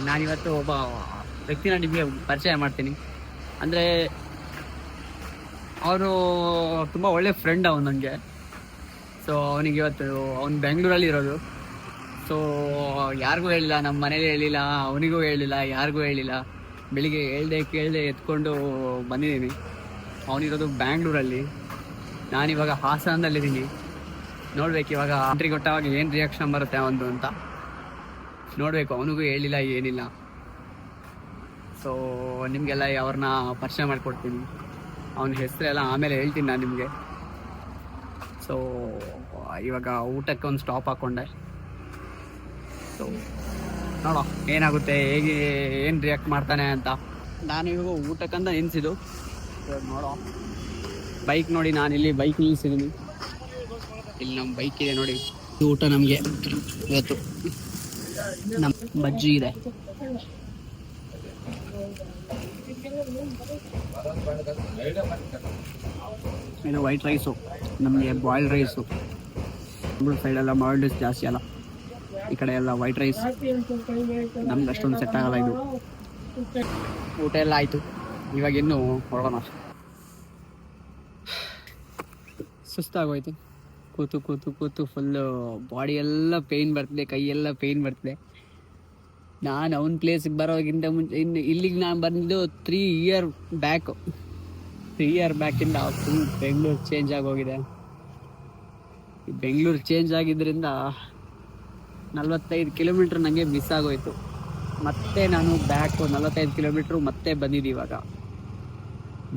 ನಾನಿವತ್ತು ಒಬ್ಬ ವ್ಯಕ್ತಿನ ನಿಮಗೆ ಪರಿಚಯ ಮಾಡ್ತೀನಿ. ಅಂದರೆ ಅವರು ತುಂಬ ಒಳ್ಳೆ ಫ್ರೆಂಡ್ ಅವನು ನನಗೆ. ಸೊ ಅವನಿಗೆ ಇವತ್ತು ಅವ್ನು ಬೆಂಗಳೂರಲ್ಲಿ ಇರೋದು. ಸೊ ಯಾರಿಗೂ ಹೇಳಿಲ್ಲ, ನಮ್ಮ ಮನೇಲಿ ಹೇಳಿಲ್ಲ, ಅವನಿಗೂ ಹೇಳಿಲ್ಲ, ಯಾರಿಗೂ ಹೇಳಿಲ್ಲ. ಬೆಳಿಗ್ಗೆ ಕೇಳದೆ ಎತ್ಕೊಂಡು ಬಂದಿದ್ದೀನಿ. ಅವನಿರೋದು ಬ್ಯಾಂಗ್ಳೂರಲ್ಲಿ, ನಾನಿವಾಗ ಹಾಸನದಲ್ಲಿದ್ದೀನಿ. ನೋಡ್ಬೇಕು ಇವಾಗ ಎಂಟ್ರಿ ಕೊಟ್ಟವಾಗ ಏನು ರಿಯಾಕ್ಷನ್ ಬರುತ್ತೆ ಅವನು ಅಂತ ನೋಡಬೇಕು. ಅವನಿಗೂ ಹೇಳಿಲ್ಲ, ಏನಿಲ್ಲ. ಸೊ ನಿಮಗೆಲ್ಲ ಅವ್ರನ್ನ ಪರಿಚಯ ಮಾಡಿಕೊಡ್ತೀನಿ. ಅವನ ಹೆಸರೆಲ್ಲ ಆಮೇಲೆ ಹೇಳ್ತೀನಿ ನಾನು ನಿಮಗೆ. ಸೊ ಇವಾಗ ಊಟಕ್ಕೆ ಒಂದು ಸ್ಟಾಪ್ ಹಾಕ್ಕೊಂಡೆ. ಸೊ ನೋಡೋ ಏನಾಗುತ್ತೆ, ಹೇಗೆ ಏನು ರಿಯಾಕ್ಟ್ ಮಾಡ್ತಾನೆ ಅಂತ. ನಾನು ಇವಾಗ ಊಟಕ್ಕಂತ ನಿಲ್ಸಿದ್ದು. ನೋಡೋ ಬೈಕ್ ನೋಡಿ, ನಾನಿಲ್ಲಿ ಬೈಕ್ ನಿಲ್ಸಿದ್ದೀನಿ. ಇಲ್ಲಿ ನಮ್ಮ ಬೈಕ್ ಇದೆ ನೋಡಿ. ಊಟ ನಮಗೆ ಇವತ್ತು ನಮ್ಮ ಬಜ್ಜಿ ಇದೆ, ಇದು ವೈಟ್ ರೈಸು, ನಮಗೆ ಬಾಯ್ಲ್ಡ್ ರೈಸು. ನಮ್ಮ ಸೈಡೆಲ್ಲ ಬಾಯ್ಲ್ಡ್ ರೈಸ್ ಜಾಸ್ತಿ ಅಲ್ಲ, ಈ ಕಡೆ ಎಲ್ಲ ವೈಟ್ ರೈಸ್. ನಮ್ಗೆ ಅಷ್ಟೊಂದು ಸೆಟ್ ಆಗಲ್ಲ ಇದು. ಊಟ ಎಲ್ಲ ಆಯಿತು, ಇವಾಗ ಇನ್ನೂ ಹೊರಡೋಣ. ಸುಸ್ತಾಗೋಯ್ತು, ಕೂತು ಕೂತು ಕೂತು ಫುಲ್ಲು ಬಾಡಿ ಎಲ್ಲ ಪೇಯ್ನ್ ಬರ್ತಿದೆ, ಕೈಯೆಲ್ಲ ಪೇಯ್ನ್ ಬರ್ತಿದೆ. ನಾನು ಅವನ ಪ್ಲೇಸಿಗೆ ಬರೋಗಿಂತ ಮುಂಚೆ ಇಲ್ಲಿಗೆ ನಾನು ಬಂದಿದ್ದು 3 ಇಯರ್ ಬ್ಯಾಕು. 3 ಇಯರ್ ಬ್ಯಾಕಿಂದ ಫುಲ್ ಬೆಂಗಳೂರು ಚೇಂಜ್ ಆಗೋಗಿದೆ. ಈ ಬೆಂಗಳೂರು ಚೇಂಜ್ ಆಗಿದ್ದರಿಂದ 45 ಕಿಲೋಮೀಟ್ರ್ ನನಗೆ ಮಿಸ್ ಆಗೋಯ್ತು. ಮತ್ತೆ ನಾನು ಬ್ಯಾಕು 45 ಕಿಲೋಮೀಟ್ರು ಮತ್ತೆ ಬಂದಿದ್ದು. ಇವಾಗ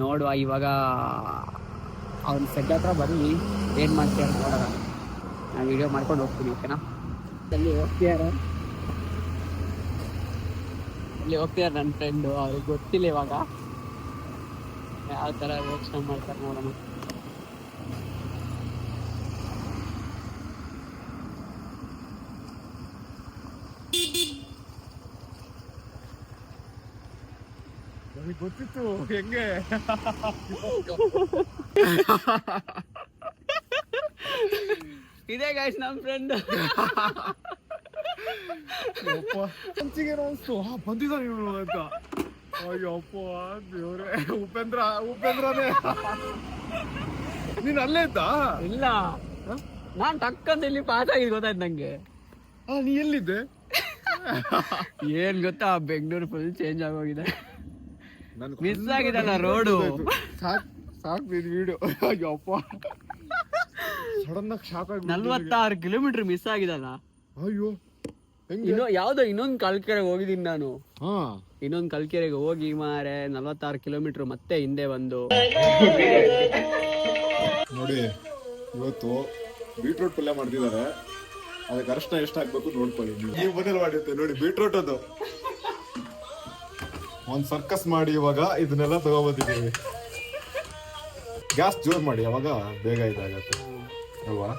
ನೋಡುವ, ಇವಾಗ ಅವ್ನ ಸೆಡ್ ಹತ್ರ ಬಂದು ಏನು ಮಾಡ್ತೀರ ನೋಡೋಣ. ನಾನು ವಿಡಿಯೋ ಮಾಡ್ಕೊಂಡು ಹೋಗ್ತೀನಿ, ಓಕೆನಾ? ಅಲ್ಲಿ ಹೋಗ್ತಿದ್ದಾರೆ ನನ್ನ ಫ್ರೆಂಡು. ಅವ್ರಿಗೆ ಗೊತ್ತಿಲ್ಲ ಇವಾಗ ಯಾವ ಥರ ಯೋಚನೆ ಮಾಡ್ತಾರೆ ನೋಡೋಣ. ನನಗೆ ಗೊತ್ತಿತ್ತು ಹೆಂಗೆ. ಇದೇ ಗೈಸ್ ನಮ್ಮ ಫ್ರೆಂಡ್. ಬಂದಿದ್ದಾನೆ ಇವನು ಅಂತ. ಅಯ್ಯಪ್ಪ ದೇವ್ರೆ, ಉಪೇಂದ್ರನೇ. ನೀನ್ ಅಲ್ಲೇ ಇದ್ದ? ಇಲ್ಲ, ನಾನು ಟಕ್ಕಂತ ಇಲ್ಲಿ ಪಾಸ್ ಆಗಿ ಗೊತ್ತಾಯ್ತು ನಂಗೆ. ನೀ ಎಲ್ಲಿದ್ದೆ? ಏನ್ ಗೊತ್ತಾ, ಬೆಂಗಳೂರು ಫುಲ್ ಚೇಂಜ್ ಆಗೋಗಿದೆ. ಮಿಸ್ ಆಗಿದಲ್ಲ ರೋಡು. ಸಾಕು ವಿಡಿಯೋ. ಅಯ್ಯಪ್ಪ ಸಡನ್ ಆಗಿ ಶಾಕ್ ಆಗಿ 46 ಕಿಲೋಮೀಟರ್ ಮಿಸ್ ಆಗಿದಲ್ಲ. ಅಯ್ಯೋ, ಇನ್ನೊಂದು ಕಲ್ಕೆರೆಗೆ ಹೋಗಿದ್ದೀನಿ ನಾನು. ಇನ್ನೊಂದು ಕಲ್ಕೆರೆಗೆ ಹೋಗಿ ಮಾರೆ 46 ಕಿಲೋಮೀಟರ್ ಮತ್ತೆ ಹಿಂದೆ ಬಂದು. ನೋಡಿ, ಇವತ್ತು ಬೀಟ್ರೂಟ್ ಪಲ್ಯ ಮಾಡ್ತಿದ್ದಾರೆ. ಅದಕ್ಕೆ ಅರಶಿನ ಎಷ್ಟು ಹಾಕ್ಬೇಕು ನೋಡ್ಕೊಳ್ಳಿ. ನೀವು ಮನೇಲಿ ಮಾಡಿರುತ್ತೆ ನೋಡಿ ಬೀಟ್ರೂಟ್. ಅದು ಒಂದ್ ಸರ್ಕಸ್ ಮಾಡಿ ಇವಾಗ ಇದನ್ನೆಲ್ಲ ತಗೊಬಂದಿದ್ದೀವಿ. ಗ್ಯಾಸ್ ಜೋರ್ ಮಾಡಿ, ಅವಾಗ ಬೇಗ ಇದಾಗತ್ತೆ ಅಲ್ವಾ?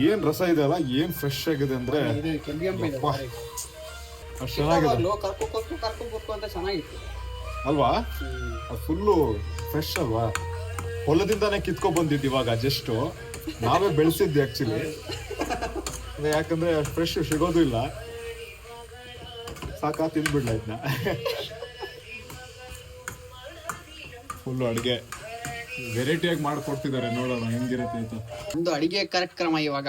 ಏನ್ ರಸ ಇದೆ ಅಲ್ಲ, ಏನ್ ಫ್ರೆಶ್ ಆಗಿದೆ ಅಂದ್ರೆ ಅಷ್ಟು ಚೆನ್ನಾಗಿದೆ ಅಲ್ವಾ? ಫುಲ್ಲು ಫ್ರೆಶ್ ಅಲ್ವಾ? ಹೊಲದಿಂದಾನೇ ಕಿತ್ಕೊ ಬಂದಿದ್ದು ಇವಾಗ. ಜಸ್ಟ್ ನಾವೇ ಬೆಳೆಸಿದ್ವಿ ಆಕ್ಚುಲಿ, ಯಾಕಂದ್ರೆ ಫ್ರೆಶ್ ಸಿಗೋದು ಇಲ್ಲ. ಸಾಕಾ, ತಿಂದ್ಬಿಡ್ಲ ಇದನ್ನ. ಫುಲ್ಲು ಅಡುಗೆ ವೆರೈಟಿಯಾಗಿ ಮಾಡ್ಕೊಡ್ತಿದ್ದಾರೆ. ನೋಡೋಣ ಹೆಂಗಿರುತ್ತೆ ಅಂತ. ಒಂದು ಅಡಿಗೆ ಕಾರ್ಯಕ್ರಮ ಇವಾಗ.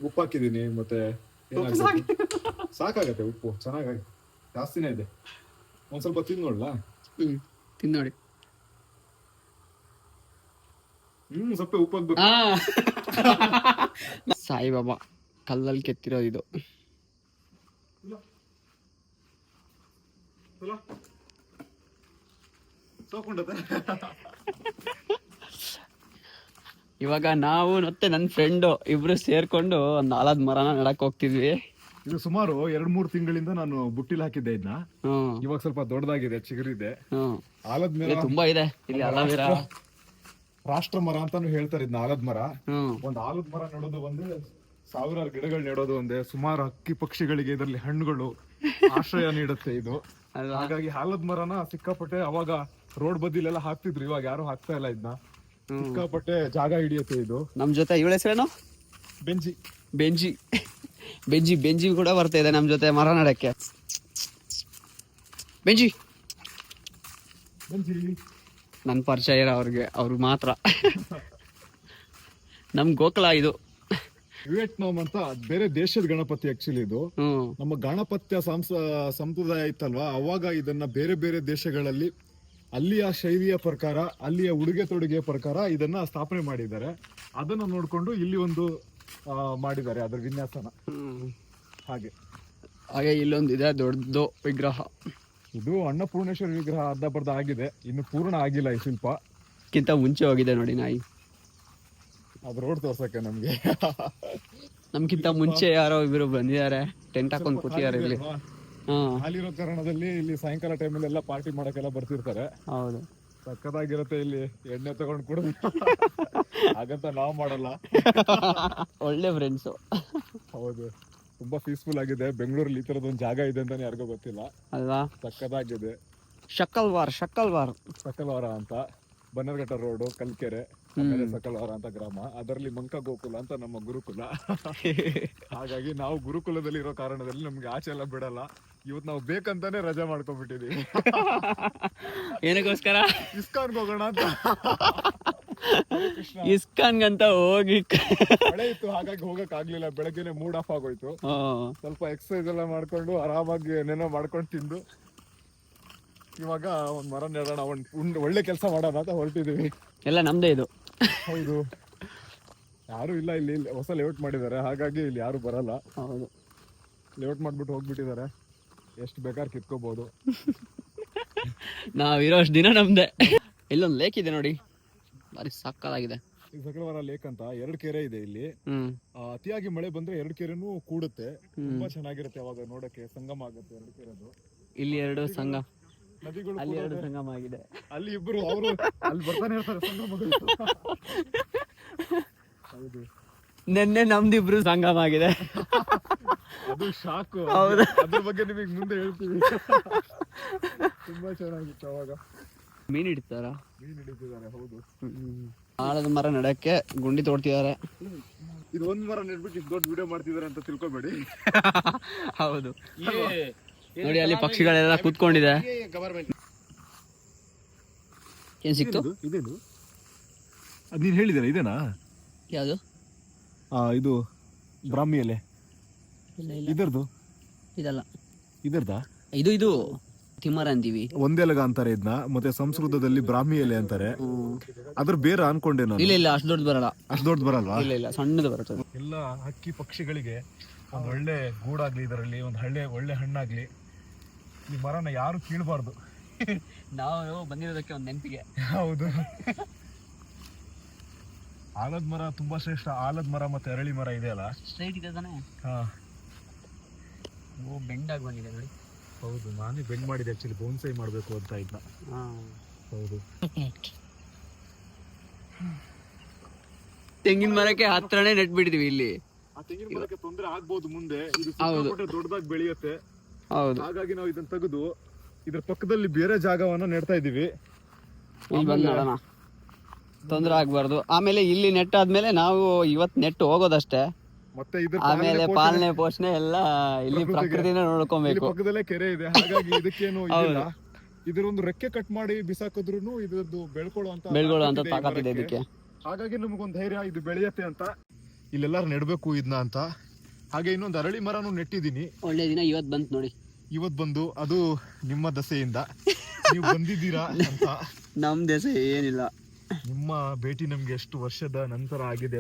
ಉಪ್ಪು ಹಾಕಿದೀನಿ, ಮತ್ತೆ ಸಾಕಾಗತ್ತೆ ಉಪ್ಪು. ಚೆನ್ನಾಗಿ ಜಾಸ್ತಿನೇ ಇದೆ. ಒಂದ್ ಸ್ವಲ್ಪ ತಿಂದು ನೋಡ್ಲಾ? ತಿನ್ನೋಡಿ. ಸ್ವಲ್ಪ ಉಪ್ಪು ಹಾಕ್ಬೇಕು. ಸಾಯಿಬಾಬಾ ಕಲ್ಲಲ್ಲಿ ಕೆತ್ತಿರೋದು ಇದು. ಇವಾಗ ನಾವು ಮತ್ತೆ ನನ್ನ ಫ್ರೆಂಡು ಇಬ್ರು ಸೇರ್ಕೊಂಡು ಒಂದು ಆಲದ ಮರನ ನೆಡಕ್ ಹೋಗ್ತಿದ್ವಿ. ಇದು ಸುಮಾರು 2-3 ತಿಂಗಳಿಂದ ನಾನು ಬುಟ್ಟಿಲ್ ಹಾಕಿದ್ದೆ ಇದನ್ನ. ಇವಾಗ ಸ್ವಲ್ಪ ದೊಡ್ಡದಾಗಿದೆ, ಚಿಗುರಿದೆ. ಆಲದ ಮರ ತುಂಬಾ ಇದೆ ಇಲ್ಲಿ. ಅಲವೇರ ರಾಷ್ಟ್ರ ಮರ ಅಂತಾನು ಹೇಳ್ತಾರೆ ಇದನ್ನ, ಆಲದ ಮರ. ಒಂದ್ ಆಲದ ಮರ ನೆಡೋದು ಒಂದೇ, ಸಾವಿರಾರು ಗಿಡಗಳು ನೆಡೋದು ಒಂದೇ. ಸುಮಾರು ಹಕ್ಕಿ ಪಕ್ಷಿಗಳಿಗೆ ಇದರಲ್ಲಿ ಹಣ್ಣುಗಳು ಆಶ್ರಯ ನೀಡುತ್ತೆ ಇದು. ಹಾಗಾಗಿ ಆಲದ ಮರನ ಸಿಕ್ಕಾಪಟ್ಟೆ ಅವಾಗ ರೋಡ್ ಬದಿಲೆಲ್ಲ ಹಾಕ್ತಿದ್ರು. ಇವಾಗ ಯಾರು ಹಾಕ್ತಾ ಇಲ್ಲ ಇದನ್ನ. ಸಿಕ್ಕಾಪಟ್ಟೆ ಜಾಗ ಹಿಡಿಯುತ್ತೆ ಇದು. ನಮ್ ಜೊತೆ ಇವಳ ಹೆಸರೇನು? ಬೆಂಜಿ. ಬೆಂಜಿ ಬೆಂಜಿ ಕೂಡ ಬರ್ತಾ ಇದೆ ನಮ್ಮ ಜೊತೆ ಮರ ನಡಕ್ಕೆ. ಬೆಂಜಿ ನನ್ನ ಪರಿಚಯ ಇರೋ ಅವ್ರಿಗೆ ಮಾತ್ರ. ನಮ್ ಗೋಕುಲ ಇದು. ವಿಯೆಟ್ನಾಂ ಅಂತ ಬೇರೆ ದೇಶದ ಗಣಪತಿ ಆಕ್ಚುಲಿ ಇದು. ನಮ್ಮ ಗಣಪತ್ಯ ಸಂಪ್ರದಾಯ ಇತ್ತಲ್ವಾ, ಅವಾಗ ಇದನ್ನ ಬೇರೆ ಬೇರೆ ದೇಶಗಳಲ್ಲಿ ಅಲ್ಲಿಯ ಶೈಲಿಯ ಪ್ರಕಾರ, ಅಲ್ಲಿಯ ಉಡುಗೆ ತೊಡುಗೆಯ ಪ್ರಕಾರ ಇದನ್ನ ಸ್ಥಾಪನೆ ಮಾಡಿದ್ದಾರೆ. ಅದನ್ನ ನೋಡ್ಕೊಂಡು ಇಲ್ಲಿ ಒಂದು ಮಾಡಿದ್ದಾರೆ ಅದರ ವಿನ್ಯಾಸನ. ಹಾಗೆ ಇಲ್ಲೊಂದಿದೆ ದೊಡ್ಡದು ವಿಗ್ರಹ. ಇದು ಅನ್ನಪೂರ್ಣೇಶ್ವರಿ ವಿಗ್ರಹ ಅರ್ಧಬರ್ಧ ಆಗಿದೆ, ಇನ್ನು ಪೂರ್ಣ ಆಗಿಲ್ಲ ಈ ಶಿಲ್ಪ. ಕಿಂತ ಮುಂಚೆ ಹೋಗಿದೆ ನೋಡಿ ನಾಯಿ. ಅದು ರೋಡ್ ತೋರ್ಸಕ್ಕೆ ನಮ್ಗೆ. ನಮ್ಗಿಂತ ಮುಂಚೆ ಯಾರೋ ಇಬ್ರು ಬಂದಿದ್ದಾರೆ, ಟೆಂಟ್ ಹಾಕೊಂಡ್ ಕೂತಿದ್ದಾರೆ ಇಲ್ಲಿ. ಅಲ್ಲಿರೋ ಕಾರಣದಲ್ಲಿ ಇಲ್ಲಿ ಸಾಯಂಕಾಲ ಟೈಮಲ್ಲಿ ಎಲ್ಲ ಪಾರ್ಟಿ ಮಾಡಕ್ಕೆಲ್ಲ ಬರ್ತಿರ್ತಾರೆ. ಹೌದು, ಸಕ್ಕದಾಗಿರುತ್ತೆ ಇಲ್ಲಿ ಎಣ್ಣೆ ತಗೊಂಡ್ ಕೂಡ. ಹಾಗಂತ ನಾವ್ ಮಾಡಲ್ಲ. ಒಳ್ಳೆ ಫ್ರೆಂಡ್ಸು. ಹೌದು, ತುಂಬಾ ಪೀಸ್ಫುಲ್ ಆಗಿದೆ. ಬೆಂಗಳೂರಲ್ಲಿ ಈ ತರದ ಒಂದು ಜಾಗ ಇದೆ ಅಂತಾನೆ ಯಾರಿಗೂ ಗೊತ್ತಿಲ್ಲ ಅಲ್ವಾ. ಸಕ್ಕದಾಗಿದೆ. ಶಕಲ್ವಾರ ಅಂತ ಬನ್ನರ್ಘಟ್ಟ ರೋಡ್, ಕಲ್ಕೆರೆ, ಸಕಲ್ವಾರ ಅಂತ ಗ್ರಾಮ. ಅದರಲ್ಲಿ ಮಂಕ ಗೋಕುಲ ಅಂತ ನಮ್ಮ ಗುರುಕುಲ. ಹಾಗಾಗಿ ನಾವು ಗುರುಕುಲದಲ್ಲಿ ಇರೋ ಕಾರಣದಲ್ಲಿ ನಮ್ಗೆ ಆಚೆ ಎಲ್ಲ ಬಿಡಲ್ಲ. ಇವತ್ತು ನಾವು ಬೇಕಂತಾನೆ ರಜೆ ಮಾಡ್ಕೊಂಡ್ಬಿಟ್ಟಿದೀವಿ. ಏನಕ್ಕೋಸ್ಕರ? ಇಸ್ಕಾನ್ಗೆ ಹೋಗೋಣ ಅಂತ. ಇಸ್ಕಾನ್ಗಂತ ಹೋಗಿ ಮಳೆ ಇತ್ತು, ಹಾಗಾಗಿ ಹೋಗಕ್ ಆಗ್ಲಿಲ್ಲ. ಬೆಳಗ್ಗೆನೆ ಮೂಡ್ ಆಫ್ ಆಗೋಯ್ತು. ಸ್ವಲ್ಪ ಎಕ್ಸರ್ಸೈಸ್ ಎಲ್ಲ ಮಾಡ್ಕೊಂಡು ಆರಾಮಾಗಿ ಏನೇನೋ ಮಾಡ್ಕೊಂಡು ತಿಂದು ಇವಾಗ ಒಂದ್ ಮರ ನೆಡೋಣ, ಒಂದ್ ಒಳ್ಳೆ ಕೆಲಸ ಮಾಡೋಣ ಅಂತ ಹೊರಟಿದೀವಿ. ಎಲ್ಲ ನಮ್ದೇ ಇದು. ಹೌದು, ಯಾರು ಇಲ್ಲ ಇಲ್ಲಿ. ಹೊಸ ಲೇಔಟ್ ಮಾಡಿದ್ದಾರೆ, ಹಾಗಾಗಿ ಇಲ್ಲಿ ಯಾರು ಬರಲ್ಲ. ಹೌದು, ಲೇಔಟ್ ಮಾಡ್ಬಿಟ್ಟು ಹೋಗ್ಬಿಟ್ಟಿದ್ದಾರೆ. ಎಷ್ಟು ಬೇಕಾದ್ರೆ ಕಿತ್ಕೋಬಹುದು. ನಾವಿರೋಷ್ಟು ದಿನ ನಮ್ದೆ. ಇಲ್ಲೊಂದು ಲೇಕ್ ಇದೆ ನೋಡಿ, ಬಾರಿ ಸಕ್ಕತ್ತಾಗಿದೆ. ಈ ಸಕಲವಾರ ಲೇಕ್ ಅಂತ 2 ಕೆರೆ ಇದೆ ಇಲ್ಲಿ. ಅತಿಯಾಗಿ ಮಳೆ ಬಂದ್ರೆ 2 ಕೆರೆನೂ ಕೂಡುತ್ತೆ. ತುಂಬಾ ಚೆನ್ನಾಗಿರುತ್ತೆ ಅವಾಗ ನೋಡಕ್ಕೆ. ಸಂಗಮ ಆಗುತ್ತೆ 2 ಕೆರೆದು. ಇಲ್ಲಿ 2 ಸಂಘ, ನದಿಗಳು ಅಲ್ಲಿ 2 ಸಂಗಮ ಆಗಿದೆ. ಅಲ್ಲಿ ಇಬ್ರು ಅವರು ಅಲ್ಲಿ ಬರ್ತಾನೆ ಇರ್ತಾರೆ ಸಂಗಮಗಳು. ಹೌದು, ನಿನ್ನೆ ನಮ್ದಿಬ್ರು ಸಂಗಮ ಆಗಿದೆ. ಅದು ಶಾಕು. ಹೌದು, ಅದ್ರ ಬಗ್ಗೆ ನಿಮಗೆ ಮುಂದೆ ಹೇಳ್ತೀವಿ. ತುಂಬಾ ಚೆನ್ನಾಗಿತ್ತು ಅವಾಗ. ಮೀನ್ ಹಿಡಿತಾರ? ಮೀನ್ ಹಿಡಿತಿದ್ದಾರೆ. ಹೌದು, ಆಲದ ಮರ ನಡಕ್ಕೆ ಗುಂಡಿ ತೋಡ್ತಿದ್ದಾರೆ. ಇದು ಒಂದ್ ಮರ ನೆಡ್ಬಿಟ್ಟು ಇಷ್ಟು ದೊಡ್ಡ ವಿಡಿಯೋ ಮಾಡ್ತಿದ್ದಾರೆ ಅಂತ ತಿಳ್ಕೊಬೇಡಿ. ಹೌದು ನೋಡಿ, ಅಲ್ಲಿ ಪಕ್ಷಿಗಳೆಲ್ಲ ಕೂತ್ಕೊಂಡಿದೆ. ಏನ್ ಸಿಕ್ತು? ಇದೇನು ಅದ್ ನೀನ್ ಹೇಳಿದಾರ? ಇದೇನಾ? ಯಾವುದು? ಇದು ಬ್ರಾಹ್ಮಿ ಎಲೆ. ಇದರದು? ಇದಲ್ಲ, ಇದರ್ದ? ಇದು ತಿಮ್ಮರ ಅಂತೀವಿ. ಒಂದೆಲಗ ಅಂತಾರೆ ಇದನ್ನ, ಮತ್ತೆ ಸಂಸ್ಕೃತದಲ್ಲಿ ಬ್ರಾಹ್ಮಿ ಎಲೆ ಅಂತಾರೆ. ಅದ್ರ ಬೇರೆ ಅನ್ಕೊಂಡೆ ನಾನು. ಇಲ್ಲ, ಅಷ್ಟು ದೊಡ್ಡ ಬರಲ್ಲ. ಅಷ್ಟು ದೊಡ್ಡ ಬರಲ್ವಾ? ಇಲ್ಲ, ಸಣ್ಣದು ಬರುತ್ತೆ. ಎಲ್ಲ ಹಕ್ಕಿ ಪಕ್ಷಿಗಳಿಗೆ ಒಂದ್ ಒಳ್ಳೆ ಗೂಡಾಗ್ಲಿ, ಇದರಲ್ಲಿ ಒಂದ್ ಒಳ್ಳೆ ಹಣ್ಣಾಗ್ಲಿ. ಈ ಮರನ ಯಾರು ಕೀಳ್ಬಾರ್ದು. ನಾವು ಬಂದಿರೋದಕ್ಕೆ ಒಂದು ನೆನಪಿಗೆ. ಹೌದು, ಆಲದ ಮರ ತುಂಬಾ ಶ್ರೇಷ್ಠ. ಆಲದ ಮರ ಮತ್ತೆ ಅರಳಿ ಮರ ಇದೆ ಅಲ್ಲ, ಸ್ಟ್ರೈಟ್ ಇದೆ ತಾನೆ? ಬೆಂಡಾಗಿ ಬಂದಿದೆ ನೋಡಿ. ಹೌದು, ನಾನೇ ಬೆಂಡ್ ಮಾಡಿದೆ ಆಕ್ಚುಲಿ. ಬೋನ್ಸೈ ಮಾಡ್ಬೇಕು ಅಂತ ಇದ್ದ. ಹೌದು, ತೆಂಗಿನ ಮರಕ್ಕೆ ಹತ್ರನೇ ನೆಟ್ ಬಿಟ್ಟಿದೀವಿ ಇಲ್ಲಿ. ಆ ತೆಂಗಿನ ಮರಕ್ಕೆ ತೊಂದರೆ ಆಗ್ಬಹುದು ಮುಂದೆ. ಇದು ಸಿಕ್ಕಾಪಟ್ಟೆ ದೊಡ್ಡದಾಗಿ ಬೆಳೆಯುತ್ತೆ. ಹೌದು, ಹಾಗಾಗಿ ನಾವು ಇದನ್ನ ತೆಗೆದು ಇದ್ರ ಪಕ್ಕದಲ್ಲಿ ಬೇರೆ ಜಾಗವನ್ನ ನೆಡ್ತಾ ಇದೀವಿ. ತೊಂದರೆ ಆಗ್ಬಾರ್ದು. ಆಮೇಲೆ ಇಲ್ಲಿ ನೆಟ್ ಆದ್ಮೇಲೆ ನಾವು ಇವತ್ತು ನೆಟ್ ಹೋಗೋದಷ್ಟೇ. ಮತ್ತೆ ಇದ್ರ ಆಮೇಲೆ ಪಾಲನೆ ಪೋಷಣೆ ಎಲ್ಲ ಇಲ್ಲಿ ಪ್ರಕೃತಿನ ನೋಡ್ಕೊಬೇಕು. ಪಕ್ಕದಲ್ಲೇ ಕೆರೆ ಇದೆ, ಹಾಗಾಗಿ ಇದಕ್ಕೇನು ಇದಿಲ್ಲ. ಇದರೊಂದು ರೆಕ್ಕೆ ಕಟ್ ಮಾಡಿ ಬಿಸಾಕಿದ್ರು ಇದ್ರದ್ದು ಬೆಳ್ಕೊಳ್ಳುವಂತ ತಾಕತ್ತಿದೆ ಇದಕ್ಕೆ. ಹಾಗಾಗಿ ನಮಗೊಂದು ಧೈರ್ಯ, ಇದು ಬೆಳೆಯತ್ತೆ ಅಂತ. ಇಲ್ಲೆಲ್ಲಾರು ನೆಡ್ಬೇಕು ಇದನ್ನ ಅಂತ. ಹಾಗೆ ಇನ್ನೊಂದು ಅರಳಿ ಮರನು ನೆಟ್ಟಿದ್ದೀನಿ. ಒಳ್ಳೆ ದಿನ ಇವತ್ತು ಬಂತು ನೋಡಿ. ಇವತ್ತು ಬಂದು, ಅದು ನಿಮ್ಮ ದಸೆಯಿಂದ ನೀವು ಬಂದಿದ್ದೀರಾ ಅಂತ. ನಮ್ ದಸೆ ಏನಿಲ್ಲ, ನಿಮ್ಮ ಭೇಟಿ ನಮ್ಗೆ ಎಷ್ಟು ವರ್ಷದ ನಂತರ ಆಗಿದೆ.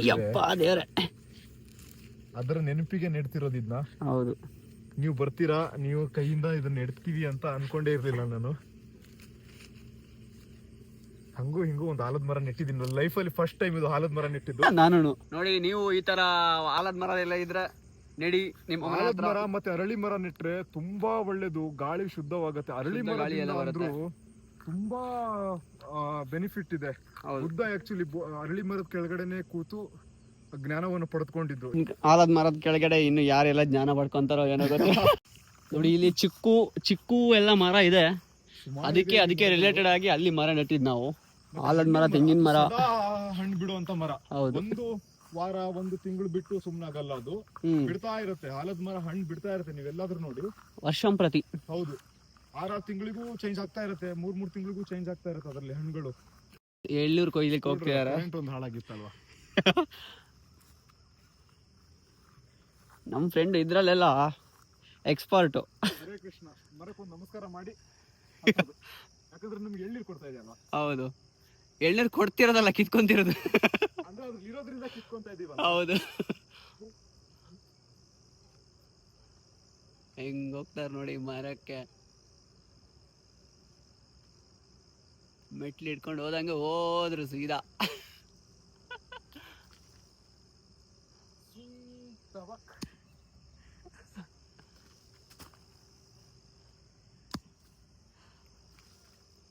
ಅದರ ನೆನಪಿಗೆ ನೆಡ್ತಿರೋದು ಇದನ್ನ. ಹೌದು, ನೀವು ಬರ್ತೀರಾ, ನೀವು ಕೈಯಿಂದ ಇದನ್ನ ನೆಡ್ತೀವಿ ಅಂತ ಅನ್ಕೊಂಡೇ ಇರ್ಲಿಲ್ಲ ನಾನು. ಹಂಗೂ ಹಿಂಗೂ ಒಂದು ಆಲದ ಮರ ನೆಟ್ಟಿದ್ದೀನಿ ಲೈಫಲ್ಲಿ. ಫಸ್ಟ್ ಟೈಮ್ ಇದು ಆಲದ ಮರ ನೆಟ್ಟಿದ್ದು ನಾನು. ನೋಡಿ, ನೀವು ಈ ತರ ಆಲದ ಮರ ಎಲ್ಲ ಇದ್ರೆ ನೆಡಿ. ನಿಮ್ಮ ಆಲದ ಮರ ಮತ್ತೆ ಅರಳಿ ಮರ ನೆಟ್ರೆ ತುಂಬಾ ಒಳ್ಳೇದು. ಗಾಳಿ ಶುದ್ಧವಾಗತ್ತೆ. ಅರಳಿ ಮರ ಅಂದ್ರೂ ತುಂಬಾ ಬೆನಿಫಿಟ್ ಇದೆ. ಬುದ್ಧ ಆಕ್ಚುಲಿ ಅರಳಿ ಮರದ ಕೆಳಗಡೆನೆ ಕೂತು ಜ್ಞಾನವನ್ನು ಪಡೆದುಕೊಂಡಿದ್ದು. ಆಲದ ಮರದ ಕೆಳಗಡೆ ಇನ್ನು ಯಾರೆಲ್ಲ ಜ್ಞಾನ ಪಡ್ಕೊಂತಾರೋ ಏನೋ ಗೊತ್ತಿಲ್ಲ. ನೋಡಿ, ಇಲ್ಲಿ ಚಿಕ್ಕು ಎಲ್ಲ ಮರ ಇದೆ. ಅದಕ್ಕೆ ರಿಲೇಟೆಡ್ ಆಗಿ ಅಲ್ಲಿ ಮರ ನೆಟ್ಟಿದ್ ನಾವು. ಆಲದ ಮರ, ತೆಂಗಿನ ಮರ, ಹಣ್ಣು ಬಿಡುವಂತ ಮರ. ಹೌದು, ಒಂದು ವಾರ ಒಂದು ತಿಂಗಳು ಬಿಟ್ಟು ಸುಮ್ನಾಗಲ್ಲ ಅದು. ಬಿಡ್ತಾ ಇರುತ್ತೆ, ಆಲದ ಮರ ಹಣ್ಣು ಬಿಡ್ತಾ ಇರುತ್ತೆ. ನೀವೆಲ್ಲಾದ್ರೂ ನೋಡಿ, ವರ್ಷಂಪ್ರತಿ. ಹೌದು, 6 ತಿಂಗಳಿಗೂ ಚೇಂಜ್ ಆಗ್ತಾ ಇರುತ್ತೆ, 3 ತಿಂಗಳಿಗೂ ಚೇಂಜ್ ಆಗ್ತಾ ಇರುತ್ತೆ ಅದರಲ್ಲಿ ಹಣ್ಣುಗಳು. ಎಳ್ನೀರು ಕೊಯ್ಲಿಕ್ಕೆ ಹೋಗ್ತಿದಾರೆ. ಒಂದು ಹಾಳಾಗಿತ್ತಲ್ವಾ. ನಮ್ ಫ್ರೆಂಡ್ ಇದ್ರಲ್ಲೆಲ್ಲ ಎಕ್ಸ್ಪರ್ಟು. ಹರೇ ಕೃಷ್ಣ. ಮರಕ್ಕೊಂದು ನಮಸ್ಕಾರ ಮಾಡಿ, ಯಾಕಂದ್ರೆ ನಿಮ್ಗೆ ಎಳ್ನೀರು ಕೊಡ್ತಾ ಇದೆಯಲ್ವಾ. ಹೌದು, ಎಳ್ನೀರು ಕೊಡ್ತಿರೋದಲ್ಲ, ಕಿತ್ಕೊಂತಿರೋದು. ಅಂದ್ರೆ ಅದ್ರಲ್ಲಿ ಇರೋದ್ರಿಂದ ಕಿತ್ಕೊಂತ ಇದೀವಲ್ಲ. ಹೌದು. ಹೆಂಗ್ ಹೋಗ್ತಾರ ನೋಡಿ ಮರಕ್ಕೆ. ಮೆಟ್ಲು ಇಟ್ಕೊಂಡು ಹೋದಂಗೆ ಹೋದ್ರು ಸೀದಾ.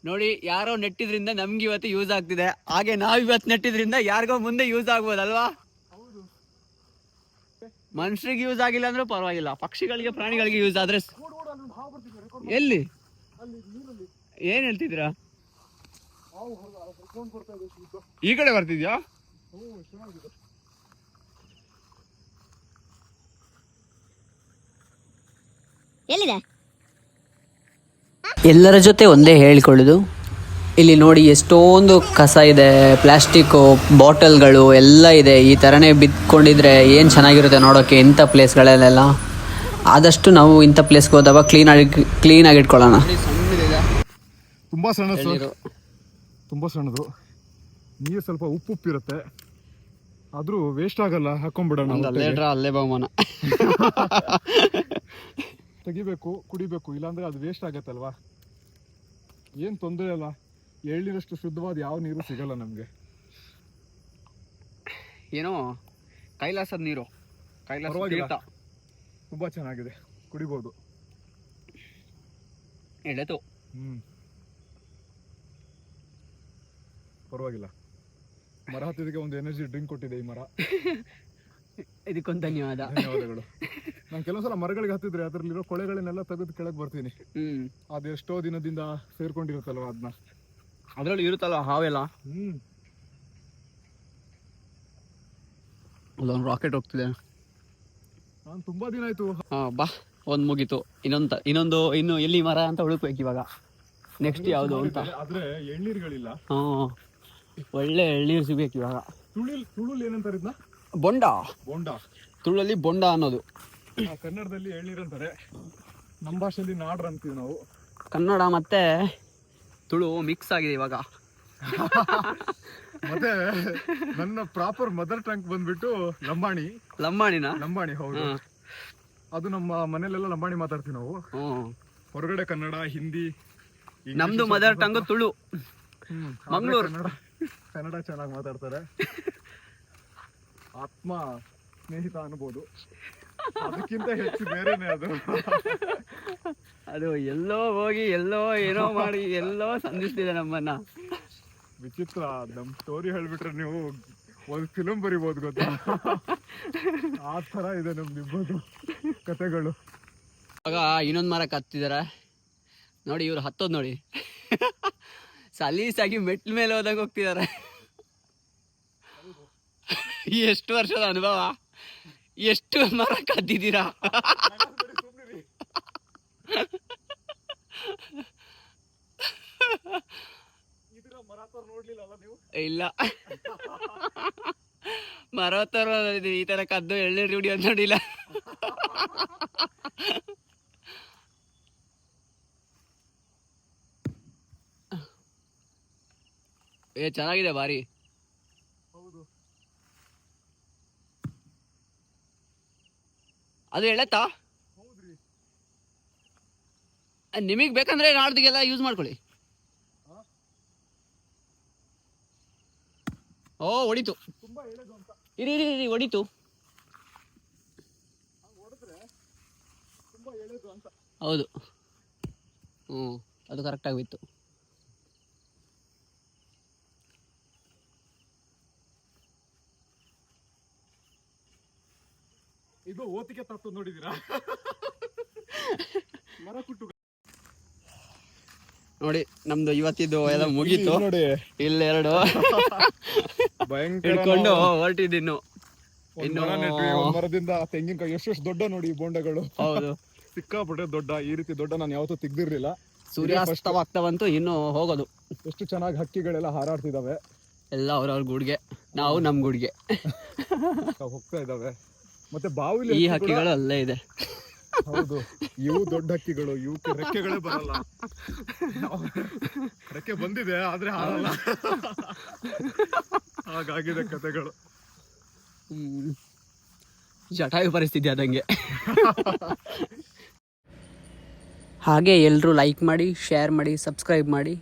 ನೋಡಿ, ಯಾರೋ ನೆಟ್ಟಿದ್ರಿಂದ ನಮ್ಗೆ ಇವತ್ತು ಯೂಸ್ ಆಗ್ತಿದೆ, ಹಾಗೆ ನಾವ್ ಇವತ್ತು ನೆಟ್ಟಿದ್ರಿಂದ ಯಾರಿಗೋ ಮುಂದೆ ಯೂಸ್ ಆಗ್ಬೋದಲ್ವಾ. ಮನುಷ್ಯರಿಗೆ ಯೂಸ್ ಆಗಿಲ್ಲ ಅಂದ್ರೂ ಪರವಾಗಿಲ್ಲ, ಪಕ್ಷಿಗಳಿಗೆ ಪ್ರಾಣಿಗಳಿಗೆ ಯೂಸ್ ಆದ್ರೆ. ಎಲ್ಲಿ ಏನ್ ಹೇಳ್ತಿದ್ದೀರಾ? ಈ ಕಡೆ ಬರ್ತಿದ್ಯಾ? ಎಲ್ಲಿದೆ? ಎಲ್ಲರ ಜೊತೆ ಒಂದೇ ಹೇಳಿಕೊಳ್ಳೋದು, ಇಲ್ಲಿ ನೋಡಿ ಎಷ್ಟೊಂದು ಕಸ ಇದೆ, ಪ್ಲಾಸ್ಟಿಕ್ಕು ಬಾಟಲ್ಗಳು ಎಲ್ಲ ಇದೆ. ಈ ಥರನೇ ಬಿತ್ಕೊಂಡಿದ್ರೆ ಏನು ಚೆನ್ನಾಗಿರುತ್ತೆ ನೋಡೋಕ್ಕೆ ಇಂಥ ಪ್ಲೇಸ್ಗಳಲ್ಲೆಲ್ಲ. ಆದಷ್ಟು ನಾವು ಇಂಥ ಪ್ಲೇಸ್ಗೆ ಹೋದಾಗ ಕ್ಲೀನಾಗಿ ಇಟ್ಕೊಳ್ಳೋಣ. ತುಂಬಾ ಸಣ್ಣದು, ತುಂಬಾ ಸಣ್ಣದು. ನೀರು ಸ್ವಲ್ಪ ಉಪ್ಪಿರುತ್ತೆ, ಆದ್ರೂ ವೇಸ್ಟ್ ಆಗಲ್ಲ, ಹಾಕೊಂಡ್ಬಿಡೋಣ. ಅಲ್ಲೇ ಬಹುಮಾನ ತೆಗಿಬೇಕು, ಕುಡಿಬೇಕು, ಇಲ್ಲಾಂದ್ರೆ ಅದು ವೇಸ್ಟ್ ಆಗತ್ತಲ್ವಾ. ಏನ್ ತೊಂದರೆ ಅಲ್ಲ, ಎಳ್ನೀರಷ್ಟು ಶುದ್ಧವಾದ ಯಾವ ನೀರು ಸಿಗಲ್ಲ ನಮ್ಗೆ. ಏನೋ ಕೈಲಾಸದ ನೀರು, ಕೈಲಾಸ ತುಂಬಾ ಚೆನ್ನಾಗಿದೆ, ಕುಡಿಬಹುದು. ಎಳೆತು ಪರವಾಗಿಲ್ಲ. ಮರ ಹತ್ತಿದಕ್ಕೆ ಒಂದು ಎನರ್ಜಿ ಡ್ರಿಂಕ್ ಕೊಟ್ಟಿದೆ ಈ ಮರ. ಇದಕ್ಕೊಂದು ಧನ್ಯವಾದಗಳು. ನಾನು ಕೆಲವೊಂದ್ಸಲ ಮರಗಳಿಗೆ ಹತ್ತಿದ್ರೆ ಅದ್ರಲ್ಲಿರೋ ಕೊಳೆಗಳನ್ನೆಲ್ಲ ತೆಗೆದು ಕೆಳಗೆ ಬರ್ತೀನಿ. ಅದೆಷ್ಟೋ ದಿನದಿಂದ ಸೇರ್ಕೊಂಡಿರುತ್ತಲ್ವ, ಅದನ್ನ ಅದ್ರಲ್ಲಿ ಇರುತ್ತಲ್ವ ಹಾವೆಲ್ಲ. ಅಲ್ಲೊಂದು ರಾಕೆಟ್ ಹೋಗ್ತಿದೆ. ನಾನು ತುಂಬಾ ದಿನ ಆಯ್ತು. ಬಾ, ಒಂದ್ ಮುಗೀತು. ಇನ್ನು ಎಲ್ಲಿ ಮರ ಅಂತ ಹುಡುಕ್ಬೇಕು ಇವಾಗ. ನೆಕ್ಸ್ಟ್ ಯಾವುದು ಅಂತ. ಆದ್ರೆ ಎಳ್ನೀರುಗಳಿಲ್ಲ. ಒಳ್ಳೆ ಎಳ್ನೀರು ಸಿಗ್ಬೇಕು ಇವಾಗ. ತುಳುಲ್ ಏನಂತಾರೆ ಇದನ್ನ? ಬೊಂಡ. ಬೊಂಡ. ತುಳಲ್ಲಿ ಬೊಂಡ ಅನ್ನೋದು. ಕನ್ನಡದಲ್ಲಿ ಎಳ್ನೀರು ಅಂತಾರೆ, ನಮ್ಮ ಭಾಷೆಯಲ್ಲಿ ನಾಡ್ರ ಅಂತೀವಿ ನಾವು. ಕನ್ನಡ ಮತ್ತೆ ತುಳು ಮಿಕ್ಸ್ ಆಗಿದೆ ಇವಾಗ. ಮತ್ತೆ ನನ್ನ ಪ್ರಾಪರ್ ಮದರ್ ಟಂಗ್ ಬಂದ್ಬಿಟ್ಟು ಲಂಬಾಣಿ. ಲಂಬಾಣಿ ಹೌದು. ಅದು ನಮ್ಮ ಮನೇಲೆಲ್ಲ ಲಂಬಾಣಿ ಮಾತಾಡ್ತೀವಿ ನಾವು. ಹೊರಗಡೆ ಕನ್ನಡ, ಹಿಂದಿ. ನಮ್ದು ಮದರ್ ಟಂಗ್ ತುಳು. ಮಂಗಳೂರು ಕನ್ನಡ ಚೆನ್ನಾಗಿ ಮಾತಾಡ್ತಾರೆ. ಆತ್ಮ ಸ್ನೇಹಿತ ಅನ್ಬೋದು, ಅದಕ್ಕಿಂತ ಹೆಚ್ಚು ಬೇರೆನೆ ಅದು. ಅದು ಎಲ್ಲೋ ಹೋಗಿ ಎಲ್ಲೋ ಏನೋ ಮಾಡಿ ಎಲ್ಲೋ ಸಂಧಿಸ್ತಿದೆ ನಮ್ಮನ್ನ. ವಿಚಿತ್ರ. ನಮ್ ಸ್ಟೋರಿ ಹೇಳ್ಬಿಟ್ರೆ ನೀವು ಒಂದು ಫಿಲಂ ಬರಿಬೋದು ಗೊತ್ತಾ, ಆ ತರ ಇದೆ ನಮ್ದಿಬ್ಬದು ಕತೆಗಳು. ಇವಾಗ ಇನ್ನೊಂದು ಮರಕ್ಕೆ ಹತ್ತಿದಾರೆ ನೋಡಿ, ಇವ್ರು ಹತ್ತೋದ್ ನೋಡಿ. ಸಲೀಸಾಗಿ ಮೆಟ್ಲ ಮೇಲೆ ಹೋದಾಗ ಹೋಗ್ತಿದಾರೆ. ಎಷ್ಟು ವರ್ಷದ ಅನುಭವ, ಎಷ್ಟು ಮರ ಕದ್ದಿದ್ದೀರಾ. ಇಲ್ಲ, ಮರವತ್ತರ ಈ ತರ ಕದ್ದು ಎಳ್ನೀರು ರೂಢಿ ಅಂತ ನೋಡಿಲ್ಲ. ಚೆನ್ನಾಗಿದೆ ಬಾರಿ. ಅದು ಎಳೆತ್ತಾ? ನಿಮಗ್ ಬೇಕಂದ್ರೆ ನಾಡ್ದಿಗೆಲ್ಲ ಯೂಸ್ ಮಾಡ್ಕೊಳ್ಳಿ. ಓ, ಹೊಡಿತು. ಇರಿ ಹೊಡಿತು. ಹೌದು, ಅದು ಕರೆಕ್ಟ್ ಆಗಿತ್ತು. ಇದು ಓತಿಗೆ ತತ್ತು ನೋಡಿದೀರಾ? ಮರ ಕುಟ್ಟು ನೋಡಿ, ನಮ್ದು ಇವತ್ತಿದ್ದು ಎಲ್ಲ ಮುಗೀತು. ನೋಡಿ, ಇಲ್ಲೆರಡು ಭಯಂಕರ ಹಿಡ್ಕೊಂಡು ಹೊರಟಿದ್ದೀನಿ. ಒಂದ್ ಮರ ನೆಟ್ವಿ, ಒಂದ್ ಮರದಿಂದ ತೆಂಗಿನಕಾಯಿ ಎಷ್ಟು ದೊಡ್ಡ ನೋಡಿ ಈ ಬೋಂಡಗಳು. ಹೌದು. ಸಿಕ್ಕಾಪಟ್ಟೆ ದೊಡ್ಡ, ಈ ರೀತಿ ದೊಡ್ಡ ನಾನು ಯಾವತ್ತೂ ತೆಗ್ದಿರ್ಲಿಲ್ಲ. ಸೂರ್ಯಾಸ್ತವಾಗ್ತಾವಂತೂ ಇನ್ನು ಹೋಗೋದು. ಎಷ್ಟು ಚೆನ್ನಾಗಿ ಹಕ್ಕಿಗಳೆಲ್ಲ ಹಾರಾಡ್ತಿದಾವೆ. ಎಲ್ಲ ಅವ್ರವ್ರ ಗೂಡ್ಗೆ, ನಾವು ನಮ್ ಗೂಡ್ಗೆ ಹೋಗ್ತಾ ಇದಾವೆ. ಮತ್ತೆ ಬಾವಿಲಿ ಈ ಹಕ್ಕಿಗಳು ಅಲ್ಲೇ ಇದೆ. ಹೌದು, ಇವು ದೊಡ್ಡ ಹಕ್ಕಿಗಳು, ಇವಕ್ಕೆ ರೆಕ್ಕೆಗಳೇ ಬರಲ್ಲ. ರೆಕ್ಕೆ ಬಂದಿದೆ ಆದ್ರೆ ಹಾರಲ್ಲ. ಹಾಗಾಗಿದೆ ಕತೆಗಳು. ಜಟಾಯು ಪರಿಸ್ಥಿತಿ ಆದಂಗೆ. ಹಾಗೆ ಎಲ್ಲರೂ ಲೈಕ್ ಮಾಡಿ, ಶೇರ್ ಮಾಡಿ, ಸಬ್ಸ್ಕ್ರೈಬ್ ಮಾಡಿ.